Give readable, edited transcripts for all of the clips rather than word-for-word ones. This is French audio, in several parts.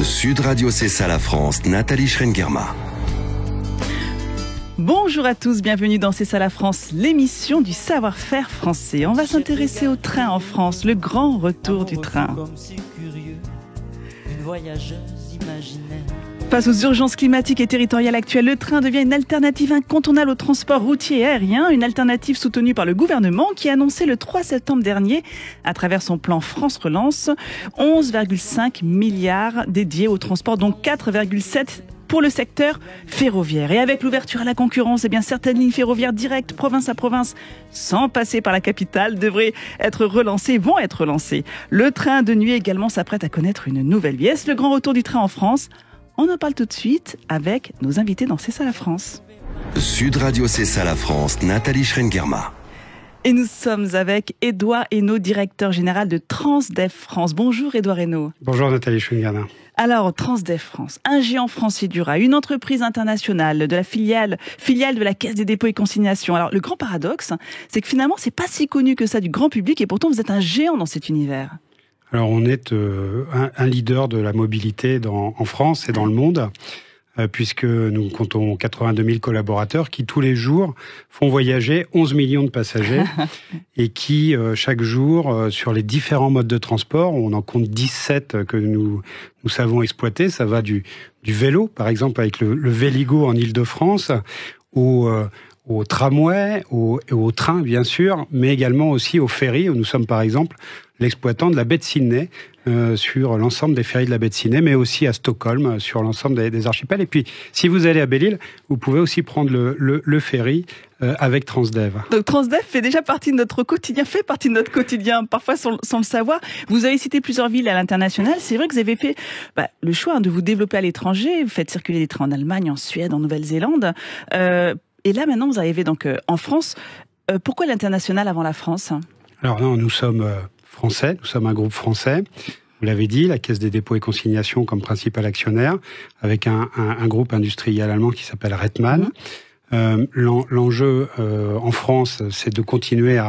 Sud Radio, c'est ça la France, Nathalie Schrengerma. Bonjour à tous, bienvenue dans C'est ça la France, l'émission du savoir-faire français. On va s'intéresser au train en France, le grand retour du train. Face aux urgences climatiques et territoriales actuelles, le train devient une alternative incontournable au transport routier et aérien, une alternative soutenue par le gouvernement qui a annoncé le 3 septembre dernier, à travers son plan France Relance, 11,5 milliards dédiés au transport, dont 4,7 pour le secteur ferroviaire. Et avec l'ouverture à la concurrence, certaines lignes ferroviaires directes, province à province, sans passer par la capitale, vont être relancées. Le train de nuit également s'apprête à connaître une nouvelle vie. Est-ce le grand retour du train en France ? On en parle tout de suite avec nos invités dans C'est ça la France. Sud Radio, c'est ça la France, Nathalie Schrengerma. Et nous sommes avec Édouard Hainaut, directeur général de Transdev France. Bonjour Édouard Hainaut. Bonjour Nathalie Schrengerma. Alors, Transdev France, un géant français du rail, une entreprise internationale de la filiale de la Caisse des dépôts et consignations. Alors, le grand paradoxe, c'est que finalement, c'est pas si connu que ça du grand public et pourtant vous êtes un géant dans cet univers. Alors, on est un leader de la mobilité en France et dans le monde, puisque nous comptons 82 000 collaborateurs qui, tous les jours, font voyager 11 millions de passagers et qui, chaque jour, sur les différents modes de transport, on en compte 17 que nous savons exploiter. Ça va du vélo, par exemple, avec le Véligo en Île-de-France, au tramway, au train, bien sûr, mais également aussi au ferry, où nous sommes, par exemple, l'exploitant de la baie de Sydney, sur l'ensemble des ferries de la baie de Sydney, mais aussi à Stockholm, sur l'ensemble des archipels. Et puis, si vous allez à Belle-Île, vous pouvez aussi prendre le ferry avec Transdev. Donc Transdev fait partie de notre quotidien, parfois sans le savoir. Vous avez cité plusieurs villes à l'international. C'est vrai que vous avez fait le choix de vous développer à l'étranger. Vous faites circuler des trains en Allemagne, en Suède, en Nouvelle-Zélande. Et là, maintenant, vous arrivez donc en France. Pourquoi l'international avant la France ? Alors non, nous sommes français, nous sommes un groupe français. Vous l'avez dit, la Caisse des dépôts et consignations comme principal actionnaire, avec un groupe industriel allemand qui s'appelle Reitmann. L'enjeu en France, c'est de continuer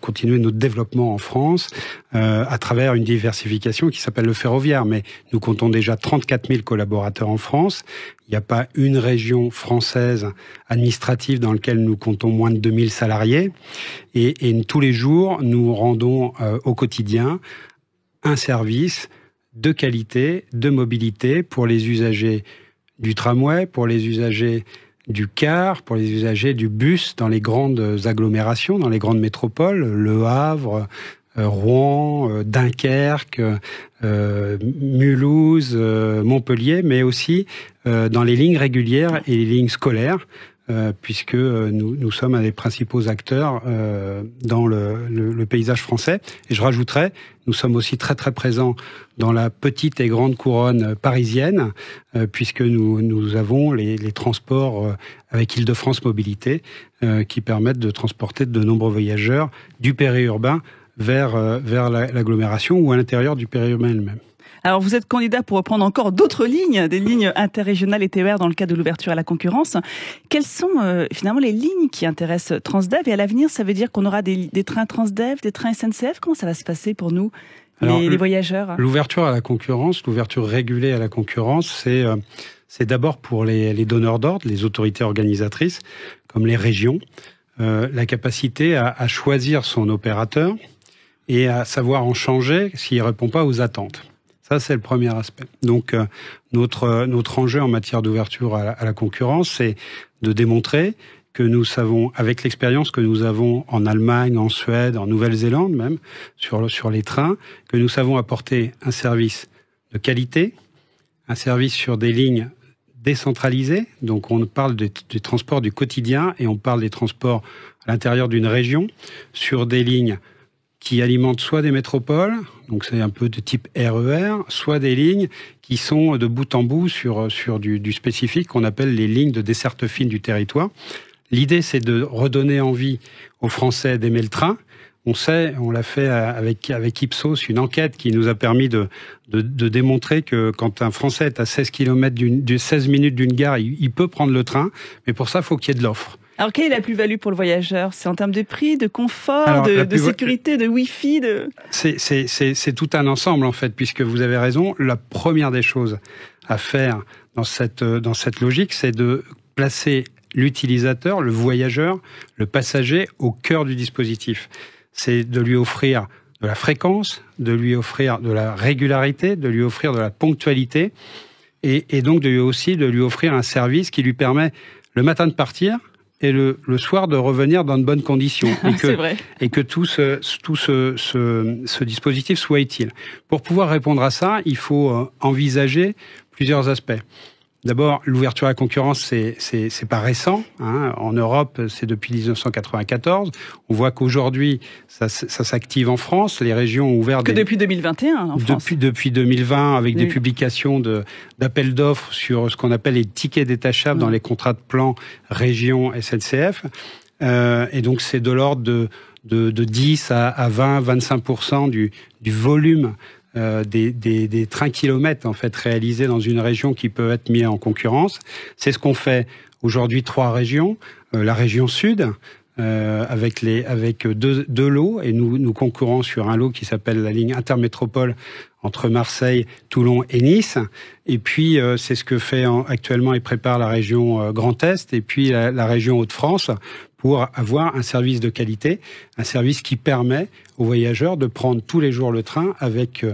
continuer notre développement en France à travers une diversification qui s'appelle le ferroviaire. Mais nous comptons déjà 34 000 collaborateurs en France. Il n'y a pas une région française administrative dans laquelle nous comptons moins de 2000 salariés. Et tous les jours, nous rendons au quotidien un service de qualité, de mobilité pour les usagers du tramway, pour les usagers du car, pour les usagers du bus dans les grandes agglomérations, dans les grandes métropoles, Le Havre, Rouen, Dunkerque, Mulhouse, Montpellier, mais aussi dans les lignes régulières et les lignes scolaires, puisque nous sommes un des principaux acteurs dans le paysage français. Et je rajouterais, nous sommes aussi très très présents dans la petite et grande couronne parisienne, puisque nous avons les transports avec Île-de-France Mobilité, qui permettent de transporter de nombreux voyageurs du périurbain vers l'agglomération ou à l'intérieur du périurbain elle-même. Alors, vous êtes candidat pour reprendre encore d'autres lignes, des lignes interrégionales et TER dans le cadre de l'ouverture à la concurrence. Quelles sont finalement les lignes qui intéressent Transdev ? Et à l'avenir, ça veut dire qu'on aura des trains Transdev, des trains SNCF ? Comment ça va se passer pour nous, les voyageurs ? L'ouverture à la concurrence, l'ouverture régulée à la concurrence, c'est d'abord pour les donneurs d'ordre, les autorités organisatrices, comme les régions, la capacité à choisir son opérateur et à savoir en changer s'il ne répond pas aux attentes. Ça, c'est le premier aspect. Donc, notre enjeu en matière d'ouverture à la concurrence, c'est de démontrer que nous savons, avec l'expérience que nous avons en Allemagne, en Suède, en Nouvelle-Zélande même, sur les trains, que nous savons apporter un service de qualité, un service sur des lignes décentralisées. Donc, on parle des transports du quotidien et on parle des transports à l'intérieur d'une région sur des lignes qui alimentent soit des métropoles, donc c'est un peu de type RER, soit des lignes qui sont de bout en bout sur du spécifique qu'on appelle les lignes de desserte fine du territoire. L'idée, c'est de redonner envie aux Français d'aimer le train. On l'a fait avec Ipsos, une enquête qui nous a permis de démontrer que quand un Français est à 16 minutes d'une gare, il peut prendre le train, mais pour ça, il faut qu'il y ait de l'offre. Alors, quelle est la plus-value pour le voyageur? C'est en termes de prix, de confort, de sécurité, de Wi-Fi C'est tout un ensemble, en fait, puisque vous avez raison. La première des choses à faire dans cette logique, c'est de placer l'utilisateur, le voyageur, le passager au cœur du dispositif. C'est de lui offrir de la fréquence, de lui offrir de la régularité, de lui offrir de la ponctualité, et donc de lui offrir un service qui lui permet le matin de partir et le soir de revenir dans de bonnes conditions, et que tout ce dispositif soit utile. Pour pouvoir répondre à ça, il faut envisager plusieurs aspects. D'abord, l'ouverture à la concurrence, c'est pas récent. En Europe, c'est depuis 1994. On voit qu'aujourd'hui, ça s'active en France. Les régions ont ouvert depuis 2021 en France. Depuis 2020, avec des publications d'appels d'offres sur ce qu'on appelle les tickets détachables dans les contrats de plan région SNCF. Et donc, c'est de l'ordre de 10 à 20, 25% du volume des trains kilomètres en fait réalisés dans une région qui peuvent être mis en concurrence. C'est ce qu'on fait aujourd'hui 3 régions, la région sud avec deux lots, et nous concourons sur un lot qui s'appelle la ligne intermétropole entre Marseille, Toulon et Nice. Et puis c'est ce que fait actuellement et prépare la région Grand Est et puis la région Hauts-de-France, pour avoir un service de qualité, un service qui permet aux voyageurs de prendre tous les jours le train avec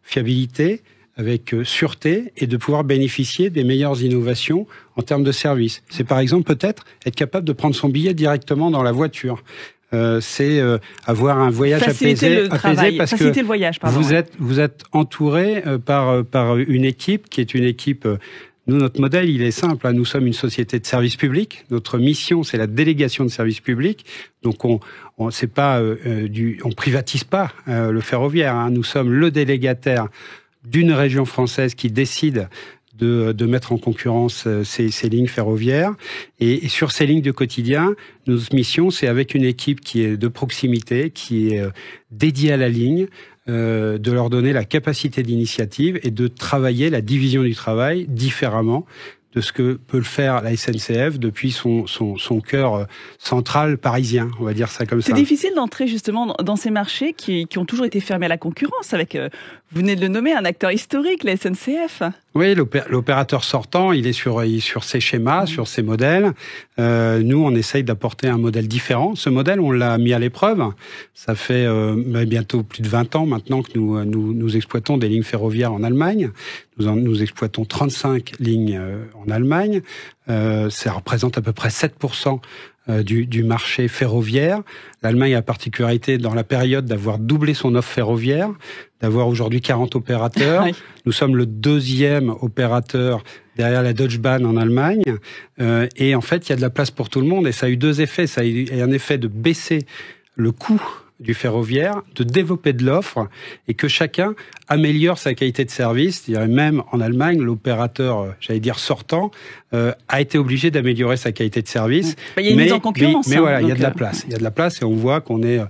fiabilité, avec sûreté, et de pouvoir bénéficier des meilleures innovations en termes de service. C'est par exemple peut-être être capable de prendre son billet directement dans la voiture. C'est avoir un voyage apaisé parce que le voyage, vous êtes entouré par une équipe qui est une équipe. Nous, notre modèle, il est simple. Nous sommes une société de service public. Notre mission, c'est la délégation de service public. Donc, on privatise pas le ferroviaire. Nous sommes le délégataire d'une région française qui décide de mettre en concurrence ces lignes ferroviaires. Et sur ces lignes de quotidien, notre mission, c'est avec une équipe qui est de proximité, qui est dédiée à la ligne, de leur donner la capacité d'initiative et de travailler la division du travail différemment de ce que peut le faire la SNCF depuis son cœur central parisien, on va dire ça comme ça. C'est difficile d'entrer justement dans ces marchés qui ont toujours été fermés à la concurrence avec, vous venez de le nommer, un acteur historique, la SNCF. Oui, l'opérateur sortant, il est sur ses schémas, sur ses modèles. Nous, on essaye d'apporter un modèle différent. Ce modèle, on l'a mis à l'épreuve. Ça fait bientôt plus de 20 ans maintenant que nous exploitons des lignes ferroviaires en Allemagne. Nous exploitons 35 lignes en Allemagne. Ça représente à peu près 7% du marché ferroviaire. L'Allemagne a la particularité dans la période d'avoir doublé son offre ferroviaire, d'avoir aujourd'hui 40 opérateurs. Oui. Nous sommes le 2e opérateur derrière la Deutsche Bahn en Allemagne. Et en fait, il y a de la place pour tout le monde. Et ça a eu 2 effets. Ça a eu un effet de baisser le coût du ferroviaire, de développer de l'offre et que chacun améliore sa qualité de service. Je dirais même en Allemagne, l'opérateur, sortant, a été obligé d'améliorer sa qualité de service. Il y a une mise en concurrence. Mais voilà, il y a de la place. Il y a de la place et on voit qu'on est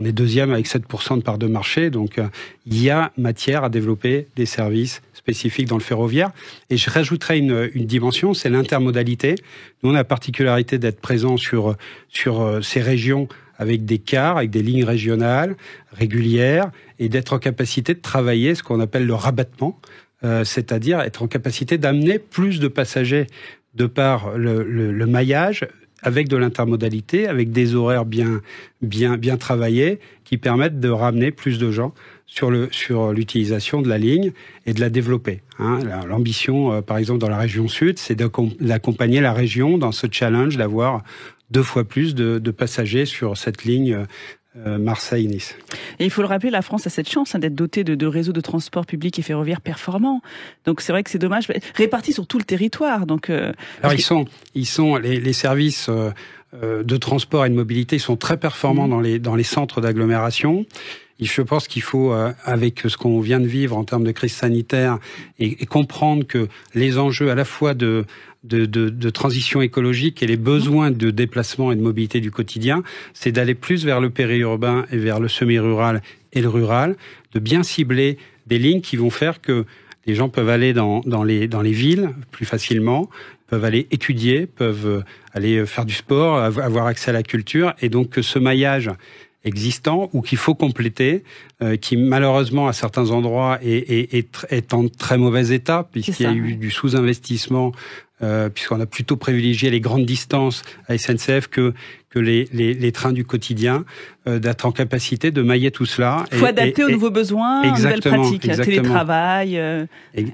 2e avec 7% de part de marché. Donc, il y a matière à développer des services spécifiques dans le ferroviaire. Et je rajouterai une dimension, c'est l'intermodalité. Nous, on a la particularité d'être présents sur ces régions avec des cars, avec des lignes régionales régulières, et d'être en capacité de travailler ce qu'on appelle le rabattement, c'est-à-dire être en capacité d'amener plus de passagers de par le maillage, avec de l'intermodalité, avec des horaires bien travaillés, qui permettent de ramener plus de gens sur l'utilisation de la ligne et de la développer. L'ambition, par exemple, dans la région sud, c'est d'accompagner la région dans ce challenge d'avoir 2 fois plus de passagers sur cette ligne Marseille-Nice. Et il faut le rappeler, la France a cette chance d'être dotée de réseaux de transport public et ferroviaire performants. Donc c'est vrai que c'est dommage, répartis sur tout le territoire. Donc alors ils sont les services de transport et de mobilité, ils sont très performants dans les centres d'agglomération. Et je pense qu'il faut, avec ce qu'on vient de vivre en termes de crise sanitaire, et comprendre que les enjeux à la fois de transition écologique et les besoins de déplacement et de mobilité du quotidien, c'est d'aller plus vers le périurbain et vers le semi-rural et le rural, de bien cibler des lignes qui vont faire que les gens peuvent aller dans les villes plus facilement, peuvent aller étudier, peuvent aller faire du sport, avoir accès à la culture, et donc que ce maillage existant ou qu'il faut compléter, qui malheureusement à certains endroits est en très mauvais état, puisqu'il y a eu du sous-investissement, puisqu'on a plutôt privilégié les grandes distances à SNCF que les trains du quotidien, d'être en capacité de mailler tout cela. Il faut adapter aux nouveaux besoins, aux nouvelles pratiques, télétravail.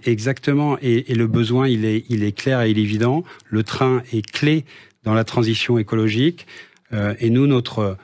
Exactement, et le besoin il est clair et il est évident. Le train est clé dans la transition écologique, et nous notre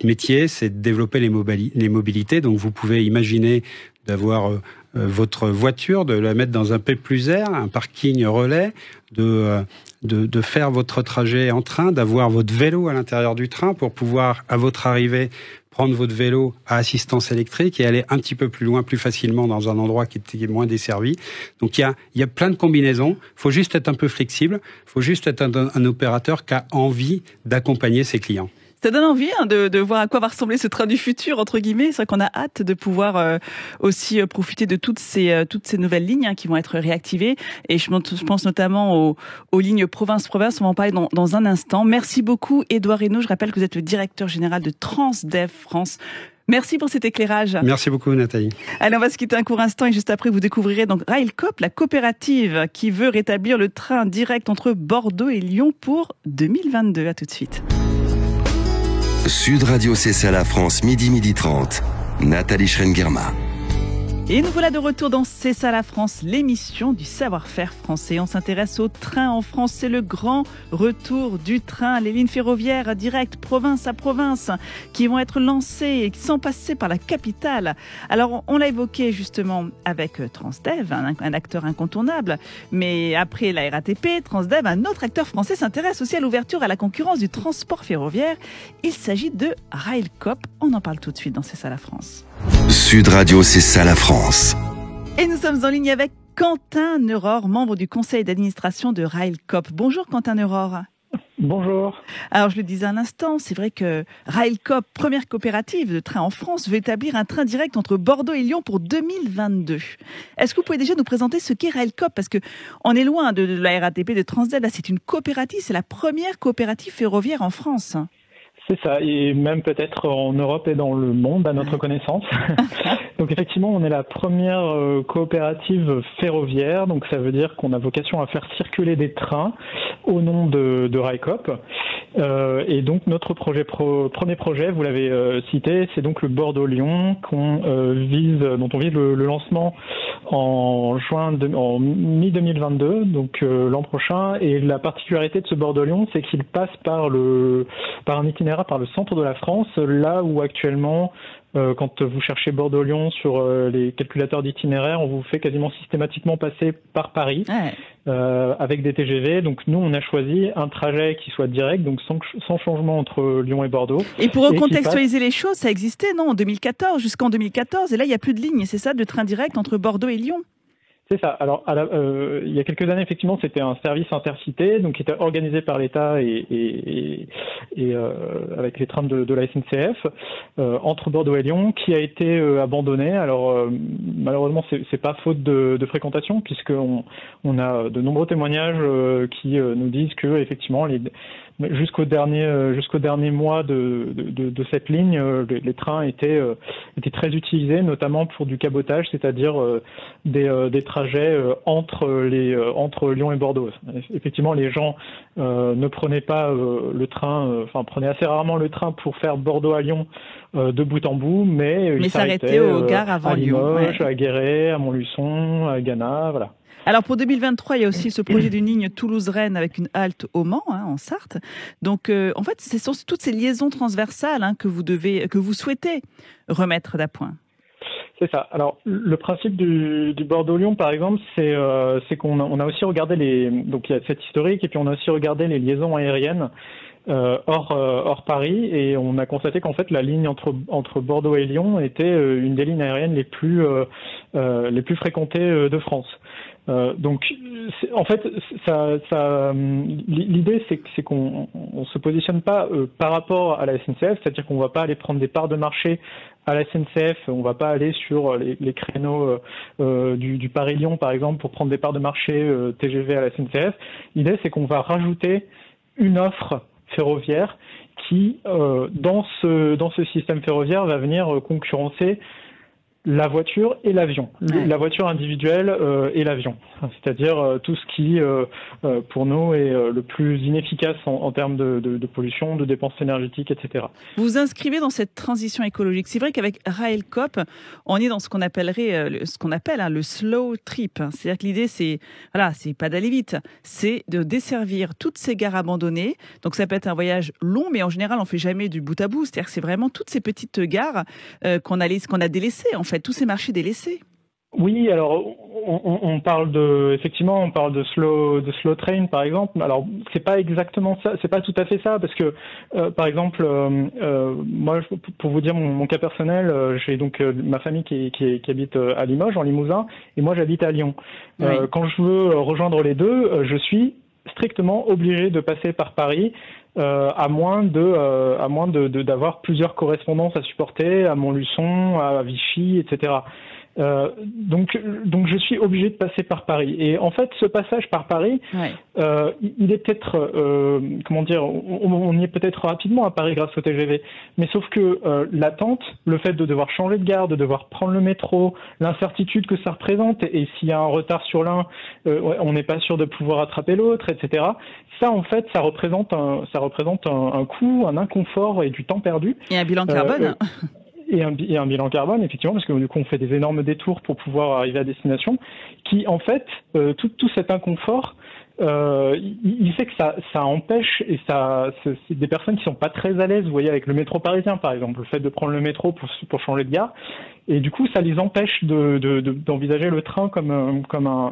métier, c'est de développer les mobilités. Donc, vous pouvez imaginer d'avoir votre voiture, de la mettre dans un P+R, un parking relais, de faire votre trajet en train, d'avoir votre vélo à l'intérieur du train pour pouvoir, à votre arrivée, prendre votre vélo à assistance électrique et aller un petit peu plus loin, plus facilement dans un endroit qui est moins desservi. Donc, il y a plein de combinaisons. Il faut juste être un peu flexible. Il faut juste être un opérateur qui a envie d'accompagner ses clients. Ça donne envie de voir à quoi va ressembler ce train du futur, entre guillemets. C'est vrai qu'on a hâte de pouvoir aussi profiter de toutes ces nouvelles lignes qui vont être réactivées. Et je pense notamment aux lignes province-province. On va en parler dans un instant. Merci beaucoup, Édouard Reynaud. Je rappelle que vous êtes le directeur général de Transdev France. Merci pour cet éclairage. Merci beaucoup, Nathalie. Allez, on va se quitter un court instant et juste après, vous découvrirez donc Railcoop, la coopérative qui veut rétablir le train direct entre Bordeaux et Lyon pour 2022. À tout de suite. Sud Radio C'est ça la France, midi 30. Nathalie Schrengerma. Et nous voilà de retour dans C'est ça la France, l'émission du savoir-faire français. On s'intéresse au train en France. C'est le grand retour du train. Les lignes ferroviaires directes, province à province, qui vont être lancées sans passer par la capitale. Alors, on l'a évoqué justement avec Transdev, un acteur incontournable. Mais après la RATP, Transdev, un autre acteur français s'intéresse aussi à l'ouverture à la concurrence du transport ferroviaire. Il s'agit de Railcoop. On en parle tout de suite dans C'est ça la France. Sud Radio, c'est ça la France. Et nous sommes en ligne avec Quentin Neurore, membre du conseil d'administration de Railcoop. Bonjour Quentin Neurore. Bonjour. Alors je le disais à l'instant, c'est vrai que Railcoop, première coopérative de train en France, veut établir un train direct entre Bordeaux et Lyon pour 2022. Est-ce que vous pouvez déjà nous présenter ce qu'est Railcoop? Parce que on est loin de la RATP, de Transdev. Là, c'est une coopérative, c'est la première coopérative ferroviaire en France. C'est ça, et même peut-être en Europe et dans le monde, à notre connaissance. Donc effectivement, on est la première coopérative ferroviaire, donc ça veut dire qu'on a vocation à faire circuler des trains au nom de Railcoop. Et donc notre premier projet, vous l'avez cité, c'est donc le Bordeaux-Lyon dont on vise le lancement en mi-2022, donc l'an prochain. Et la particularité de ce Bordeaux-Lyon, c'est qu'il passe par un itinéraire par le centre de la France, là où actuellement, quand vous cherchez Bordeaux-Lyon sur les calculateurs d'itinéraire, on vous fait quasiment systématiquement passer par Paris, avec des TGV. Donc nous, on a choisi un trajet qui soit direct, donc sans changement entre Lyon et Bordeaux. Et pour recontextualiser les choses, ça existait, non, en 2014, jusqu'en 2014, et là, il n'y a plus de ligne, c'est ça, de train direct entre Bordeaux et Lyon? C'est ça. Alors, il y a quelques années, effectivement, c'était un service intercité, donc qui était organisé par l'État et avec les trains de la SNCF entre Bordeaux et Lyon, qui a été abandonné. Alors, malheureusement, c'est pas faute de fréquentation, puisqu'on a de nombreux témoignages qui nous disent que effectivement, jusqu'au dernier mois de cette ligne, les trains étaient très utilisés, notamment pour du cabotage, c'est-à-dire des trajets entre Lyon et Bordeaux. Effectivement, les gens ne prenaient pas le train, prenaient assez rarement le train pour faire Bordeaux à Lyon de bout en bout, mais ils s'arrêtaient aux gares avant à Limoges, Lyon, à Guéret, à Montluçon, à Gannat, voilà. Alors pour 2023, il y a aussi ce projet d'une ligne Toulouse-Rennes avec une halte au Mans, en Sarthe. Donc en fait, ce sont toutes ces liaisons transversales que vous souhaitez remettre d'appoint. C'est ça. Alors le principe du Bordeaux-Lyon, par exemple, c'est qu'on a aussi regardé donc il y a cette historique et puis on a aussi regardé les liaisons aériennes hors Paris, et on a constaté qu'en fait la ligne entre Bordeaux et Lyon était une des lignes aériennes les plus fréquentées de France. Donc, en fait, l'idée, c'est qu'on se positionne pas par rapport à la SNCF, c'est-à-dire qu'on va pas aller prendre des parts de marché à la SNCF, on va pas aller sur les créneaux du Paris-Lyon, par exemple, pour prendre des parts de marché TGV à la SNCF. L'idée, c'est qu'on va rajouter une offre ferroviaire qui, dans ce système ferroviaire, va venir concurrencer la voiture et l'avion, la voiture individuelle et l'avion, c'est-à-dire tout ce qui, pour nous, est le plus inefficace en termes de pollution, de dépenses énergétiques, etc. Vous vous inscrivez dans cette transition écologique. C'est vrai qu'avec Railcoop, on est dans ce qu'on appelle le slow trip. C'est-à-dire que l'idée, c'est pas d'aller vite, c'est de desservir toutes ces gares abandonnées. Donc ça peut être un voyage long, mais en général, on fait jamais du bout à bout. C'est-à-dire que c'est vraiment toutes ces petites gares qu'on a délaissées, en fait. Tous ces marchés délaissés. Oui, alors on parle de slow train par exemple. Alors c'est pas exactement ça, c'est pas tout à fait ça parce que par exemple moi pour vous dire mon cas personnel, j'ai donc ma famille qui habite à Limoges en Limousin et moi j'habite à Lyon. Oui. Quand je veux rejoindre les deux, je suis strictement obligé de passer par Paris. À moins d'avoir plusieurs correspondances à supporter, à Montluçon, à Vichy, etc. Donc je suis obligé de passer par Paris. Et en fait, ce passage par Paris, il est peut-être, on y est peut-être rapidement à Paris grâce au TGV. Mais sauf que l'attente, le fait de devoir changer de gare, de devoir prendre le métro, l'incertitude que ça représente, et s'il y a un retard sur l'un, on n'est pas sûr de pouvoir attraper l'autre, etc. Ça, en fait, ça représente un coût, un inconfort et du temps perdu. Et un bilan carbone. Et un bilan carbone, effectivement, parce que du coup, on fait des énormes détours pour pouvoir arriver à destination, qui, en fait, tout cet inconfort, il fait que ça empêche, et c'est des personnes qui sont pas très à l'aise, vous voyez, avec le métro parisien, par exemple, le fait de prendre le métro pour changer de gare, et du coup, ça les empêche d'envisager le train comme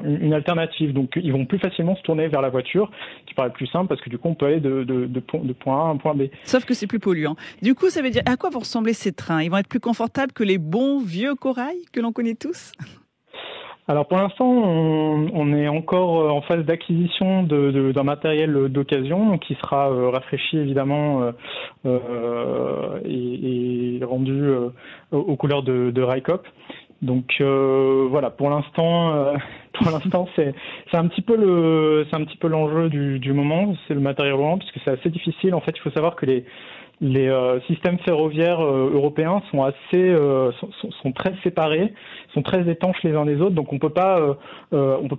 une alternative. Donc, ils vont plus facilement se tourner vers la voiture, qui paraît plus simple, parce que du coup, on peut aller de point A à un point B. Sauf que c'est plus polluant. Du coup, ça veut dire, à quoi vont ressembler ces trains? Ils vont être plus confortables que les bons vieux corails que l'on connaît tous? Alors pour l'instant, on est encore en phase d'acquisition d'un matériel d'occasion qui sera rafraîchi évidemment et rendu aux couleurs de Railcoop. Donc voilà, pour l'instant c'est un petit peu l'enjeu du moment, c'est le matériel roulant, puisque c'est assez difficile. En fait, il faut savoir que les systèmes ferroviaires européens sont très séparés, sont très étanches les uns des autres, donc on peut pas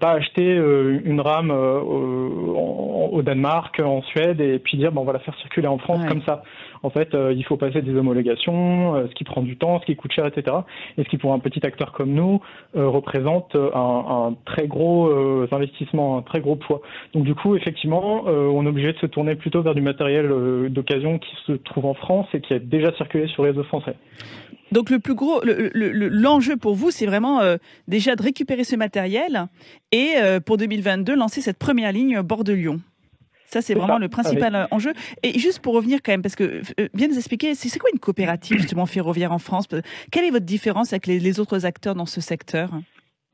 acheter une rame au Danemark, en Suède, et puis dire on va la faire circuler en France comme ça. En fait, il faut passer des homologations, ce qui prend du temps, ce qui coûte cher, etc. Et ce qui, pour un petit acteur comme nous, représente un très gros investissement, un très gros poids. Donc du coup, effectivement, on est obligé de se tourner plutôt vers du matériel d'occasion qui se trouve en France et qui a déjà circulé sur les réseaux français. Donc le plus gros, l'enjeu pour vous, c'est vraiment déjà de récupérer ce matériel et pour 2022, lancer cette première ligne bord de Lyon. Ça, c'est vraiment le principal enjeu. Et juste pour revenir quand même, parce que bien nous expliquer, c'est quoi une coopérative justement ferroviaire en France? Quelle est votre différence avec les autres acteurs dans ce secteur?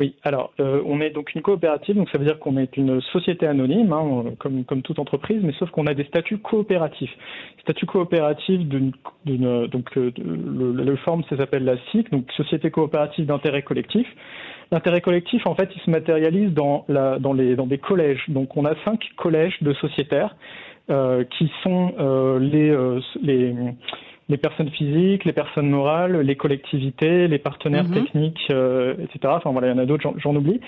Oui, alors on est donc une coopérative, donc ça veut dire qu'on est une société anonyme, comme toute entreprise, mais sauf qu'on a des statuts coopératifs. Statut coopératif le forme, ça s'appelle la SIC, donc Société coopérative d'intérêt collectif. L'intérêt collectif, en fait, il se matérialise dans des collèges. Donc on a 5 collèges de sociétaires qui sont les personnes physiques, les personnes morales, les collectivités, les partenaires techniques, etc. Enfin voilà, il y en a d'autres, j'en oublie.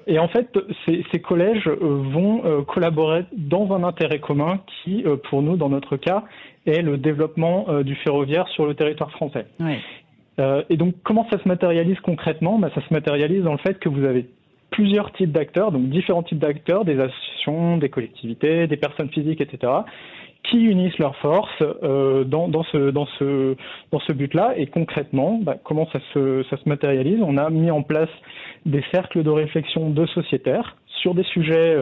Et en fait, ces collèges vont collaborer dans un intérêt commun qui, pour nous, dans notre cas, est le développement du ferroviaire sur le territoire français. Oui. Et donc, comment ça se matérialise concrètement? Ça se matérialise dans le fait que vous avez plusieurs types d'acteurs, donc différents types d'acteurs, des associations, des collectivités, des personnes physiques, etc., qui unissent leurs forces dans ce but-là. Et concrètement, comment ça se matérialise? On a mis en place des cercles de réflexion de sociétaires sur des sujets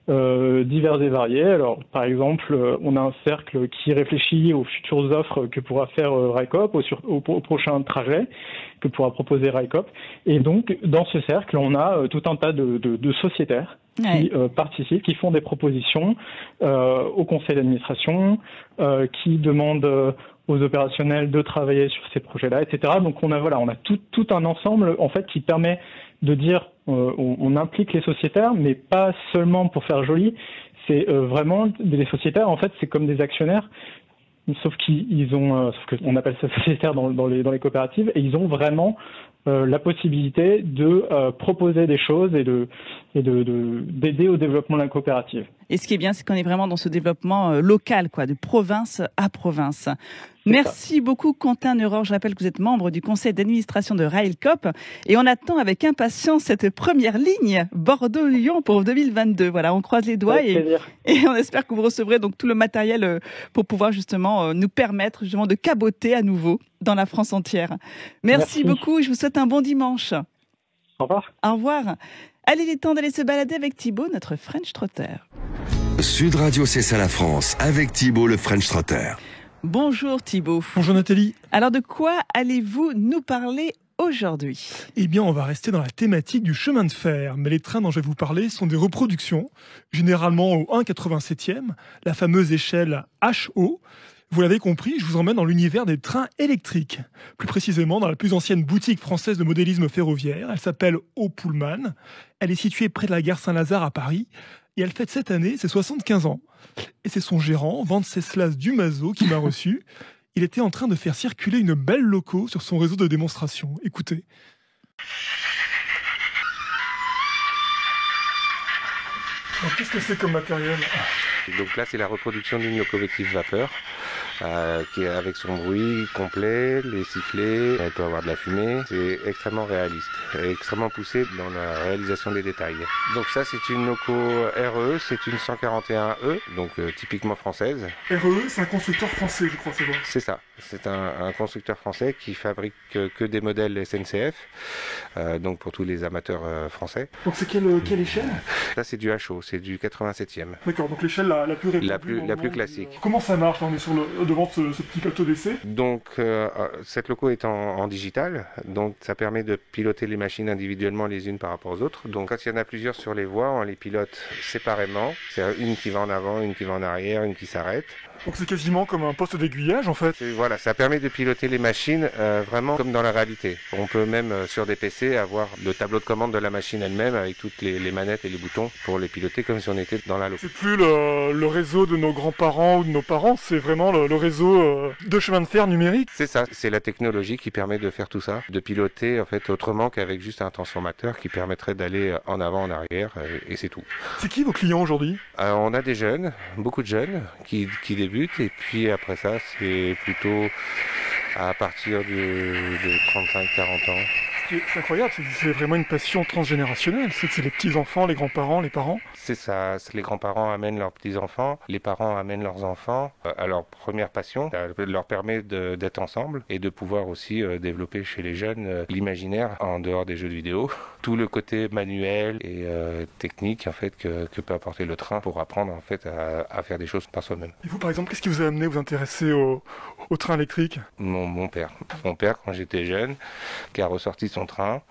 divers et variés. Alors, par exemple, on a un cercle qui réfléchit aux futures offres que pourra faire Railcoop, au prochain trajet que pourra proposer Railcoop. Et donc, dans ce cercle, on a tout un tas de sociétaires qui participent, qui font des propositions au conseil d'administration, qui demandent aux opérationnels de travailler sur ces projets-là, etc. Donc on a tout un ensemble en fait qui permet de dire on implique les sociétaires, mais pas seulement pour faire joli. C'est vraiment les sociétaires en fait c'est comme des actionnaires, sauf qu'on appelle ça sociétaire dans les coopératives, et ils ont vraiment la possibilité de proposer des choses et d'aider au développement de la coopérative. Et ce qui est bien, c'est qu'on est vraiment dans ce développement local, de province à province. Merci beaucoup Quentin Neuror. Je rappelle que vous êtes membre du conseil d'administration de Railcoop et on attend avec impatience cette première ligne Bordeaux-Lyon pour 2022. Voilà, on croise les doigts et on espère que vous recevrez donc tout le matériel pour pouvoir justement nous permettre justement de caboter à nouveau dans la France entière. Merci beaucoup. Je vous souhaite un bon dimanche. Au revoir. Au revoir. Allez, il est temps d'aller se balader avec Thibaut, notre French Trotter. Sud Radio, c'est ça la France, avec Thibaut, le French Trotter. Bonjour Thibaut. Bonjour Nathalie. Alors de quoi allez-vous nous parler aujourd'hui ? Eh bien, on va rester dans la thématique du chemin de fer. Mais les trains dont je vais vous parler sont des reproductions, généralement au 1,87e, la fameuse échelle HO. Vous l'avez compris, je vous emmène dans l'univers des trains électriques. Plus précisément, dans la plus ancienne boutique française de modélisme ferroviaire. Elle s'appelle O Pullman. Elle est située près de la gare Saint-Lazare à Paris. Et elle fête cette année ses 75 ans. Et c'est son gérant, Venceslas Dumazo, qui m'a reçu. Il était en train de faire circuler une belle loco sur son réseau de démonstration. Écoutez. Alors, qu'est-ce que c'est comme matériel ? Donc là, c'est la reproduction d'une locomotive vapeur qui est avec son bruit complet, les sifflets, elle peut avoir de la fumée. C'est extrêmement réaliste, extrêmement poussé dans la réalisation des détails. Donc ça, c'est une loco RE, c'est une 141E, donc typiquement française. RE, c'est un constructeur français, je crois, c'est vrai. C'est ça, c'est un constructeur français qui fabrique que des modèles SNCF, donc pour tous les amateurs français. Donc c'est quelle échelle ? Ça, c'est du HO, c'est du 87e. D'accord, donc l'échelle la plus répandue. La plus classique. Comment ça marche ? On est devant ce petit plateau d'essai. Donc cette loco est en digital, donc ça permet de piloter les machines individuellement les unes par rapport aux autres. Donc quand il y en a plusieurs sur les voies, on les pilote séparément. C'est une qui va en avant, une qui va en arrière, une qui s'arrête. Donc c'est quasiment comme un poste d'aiguillage en fait. Voilà, ça permet de piloter les machines vraiment comme dans la réalité. On peut même sur des PC avoir le tableau de commande de la machine elle-même avec toutes les manettes et les boutons pour les piloter comme si on était dans la loco. C'est plus le réseau de nos grands-parents ou de nos parents, c'est vraiment le réseau de chemin de fer numérique. C'est ça, c'est la technologie qui permet de faire tout ça, de piloter en fait autrement qu'avec juste un transformateur qui permettrait d'aller en avant, en arrière et c'est tout. C'est qui vos clients aujourd'hui ? On a des jeunes, beaucoup de jeunes qui débutent et puis après ça c'est plutôt à partir de 35-40 ans. C'est incroyable, c'est vraiment une passion transgénérationnelle. C'est les petits-enfants, les grands-parents, les parents. C'est ça, les grands-parents amènent leurs petits-enfants, les parents amènent leurs enfants à leur première passion. Ça leur permet d'être ensemble et de pouvoir aussi développer chez les jeunes l'imaginaire en dehors des jeux de vidéo. Tout le côté manuel et technique en fait que peut apporter le train pour apprendre en fait à faire des choses par soi-même. Et vous par exemple, qu'est-ce qui vous a amené à vous intéresser au train électrique ? Mon père, quand j'étais jeune, qui a ressorti son train.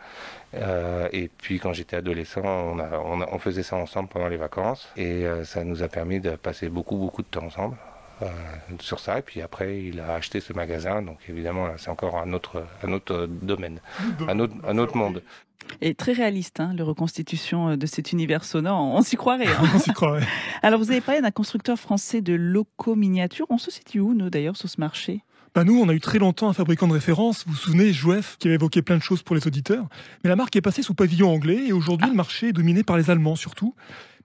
Et puis quand j'étais adolescent, on faisait ça ensemble pendant les vacances. Et ça nous a permis de passer beaucoup de temps ensemble sur ça. Et puis après, il a acheté ce magasin. Donc évidemment, là, c'est encore un autre domaine, un autre monde. Et très réaliste, la reconstitution de cet univers sonore. On s'y croirait. On s'y croirait. Alors, vous avez parlé d'un constructeur français de locaux miniatures. On se situe où, nous, d'ailleurs, sur ce marché ? Nous, on a eu très longtemps un fabricant de référence, vous vous souvenez, Jouef, qui avait évoqué plein de choses pour les auditeurs. Mais la marque est passée sous pavillon anglais et aujourd'hui, le marché est dominé par les Allemands surtout.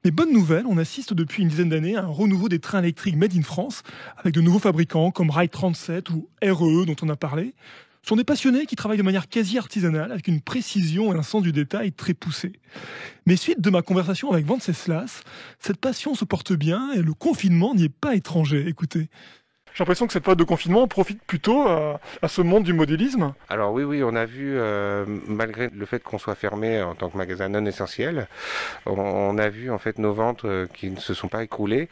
Mais bonne nouvelle, on assiste depuis une dizaine d'années à un renouveau des trains électriques made in France, avec de nouveaux fabricants comme Rail 37 ou RE dont on a parlé. Ce sont des passionnés qui travaillent de manière quasi artisanale, avec une précision et un sens du détail très poussés. Mais suite de ma conversation avec Venceslas, cette passion se porte bien et le confinement n'y est pas étranger. Écoutez. J'ai l'impression que cette période de confinement profite plutôt à ce monde du modélisme. Alors oui, on a vu, malgré le fait qu'on soit fermé en tant que magasin non essentiel, on a vu en fait nos ventes qui ne se sont pas écroulées.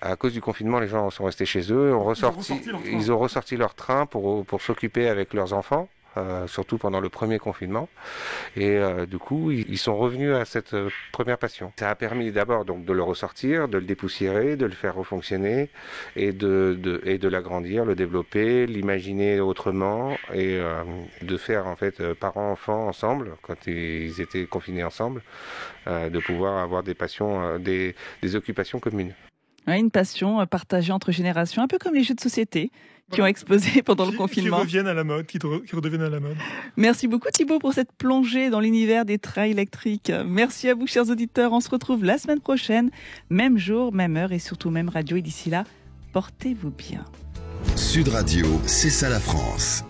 À cause du confinement, les gens sont restés chez eux, ils ont ressorti leur train pour s'occuper avec leurs enfants. Surtout pendant le premier confinement, et du coup ils sont revenus à cette première passion. Ça a permis d'abord donc de le ressortir, de le dépoussiérer, de le faire refonctionner et de l'agrandir, le développer, l'imaginer autrement et de faire en fait parents-enfants ensemble quand ils étaient confinés ensemble, de pouvoir avoir des passions, des occupations communes. Ouais, une passion partagée entre générations, un peu comme les jeux de société qui ont explosé pendant le confinement. Qui redeviennent à la mode. Merci beaucoup Thibaut pour cette plongée dans l'univers des trains électriques. Merci à vous chers auditeurs, on se retrouve la semaine prochaine, même jour, même heure et surtout même radio. Et d'ici là, portez-vous bien. Sud Radio, c'est ça la France.